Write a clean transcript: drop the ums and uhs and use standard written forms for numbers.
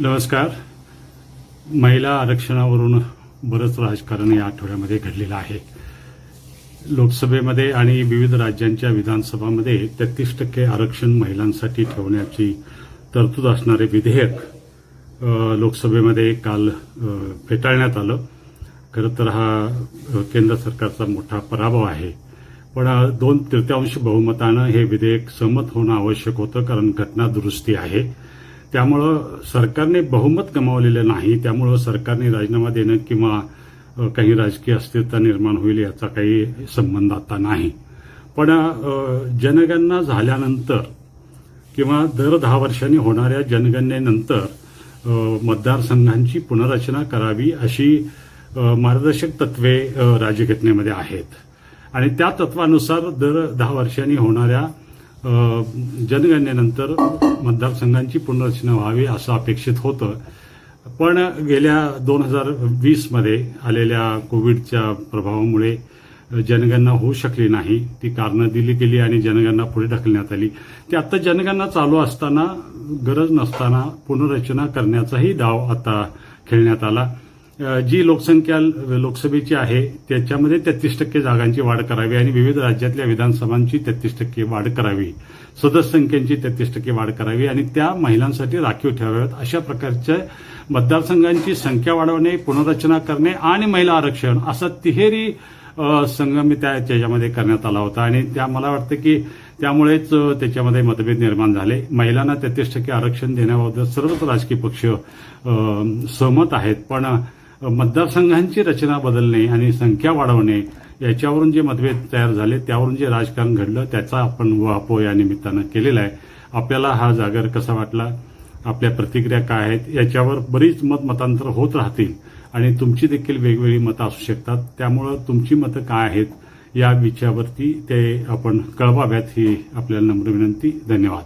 नमस्कार. महिला आरक्षणावरून बरंच राजकारण या आठवड्यामध्ये घडलेलं आहे. लोकसभेमध्ये आणि विविध राज्यांच्या विधानसभांमध्ये 33% आरक्षण महिलांसाठी ठेवण्याची तरतूद असणारे विधेयक लोकसभेमध्ये काल फेटाळण्यात आलं. खरं तर हा केंद्र सरकारचा मोठा पराभव आहे. पण 2/3 बहुमतानं हे विधेयक संमत होणं आवश्यक होतं, कारण घटना दुरुस्ती आहे. त्यामुळं सरकारने बहुमत गमावलेलं नाही. त्यामुळं सरकारने राजीनामा देणं किंवा काही राजकीय अस्थिरता निर्माण होईल याचा काही संबंध आता नाही. पण जनगणना झाल्यानंतर किंवा दर 10 वर्षांनी होणाऱ्या जनगणनेनंतर मतदारसंघांची पुनर्रचना करावी अशी मार्गदर्शक तत्वे राज्यघटनेमध्ये आहेत. आणि त्या तत्वानुसार दर 10 वर्षांनी होणाऱ्या जनगणनेनंतर मतदारसंघांची पुनर्रचना व्हावी असं अपेक्षित होतं. पण गेल्या 2020मध्ये आलेल्या कोविडच्या प्रभावामुळे जनगणना होऊ शकली नाही. ती कारणं दिली गेली आणि जनगणना पुढे ढकलण्यात आली. ती आता जनगणना चालू असताना गरज नसताना पुनर्रचना करण्याचाही डाव आता खेळण्यात आला. जी लोकसंख्या लोकसभेची आहे त्याच्यामध्ये 33% जागांची वाढ करावी आणि विविध राज्यातल्या विधानसभांची 33% वाढ करावी, सदस्य संख्येची 33% वाढ करावी आणि त्या महिलांसाठी राखीव ठेवाव्यात. अशा प्रकारच्या मतदारसंघांची संख्या वाढवणे, पुनर्रचना करणे आणि महिला आरक्षण असा तिहेरी संगम त्याच्यामध्ये करण्यात आला होता. आणि मला वाटतं की त्यामुळेच त्याच्यामध्ये मतभेद निर्माण झाले. महिलांना 33% आरक्षण देण्याबाबत सर्वच राजकीय पक्ष सहमत आहेत. पण मतदारसंघांची रचना बदलणे आणि संख्या वाढवणे याच्यावरून जे मतभेद तयार झाले, त्यावरून जे राजकारण घडलं, त्याचा आपण उहापोह या निमित्तानं केलेला आहे. आपल्याला हा जागर कसा वाटला, आपल्या प्रतिक्रिया काय आहेत याच्यावर बरीच मतांतर होत राहतील आणि तुमची देखील वेगवेगळी मतं असू शकतात. त्यामुळं तुमची मतं काय आहेत या विषयावरती ते आपण कळवाव्यात ही आपल्याला नम्र विनंती. धन्यवाद.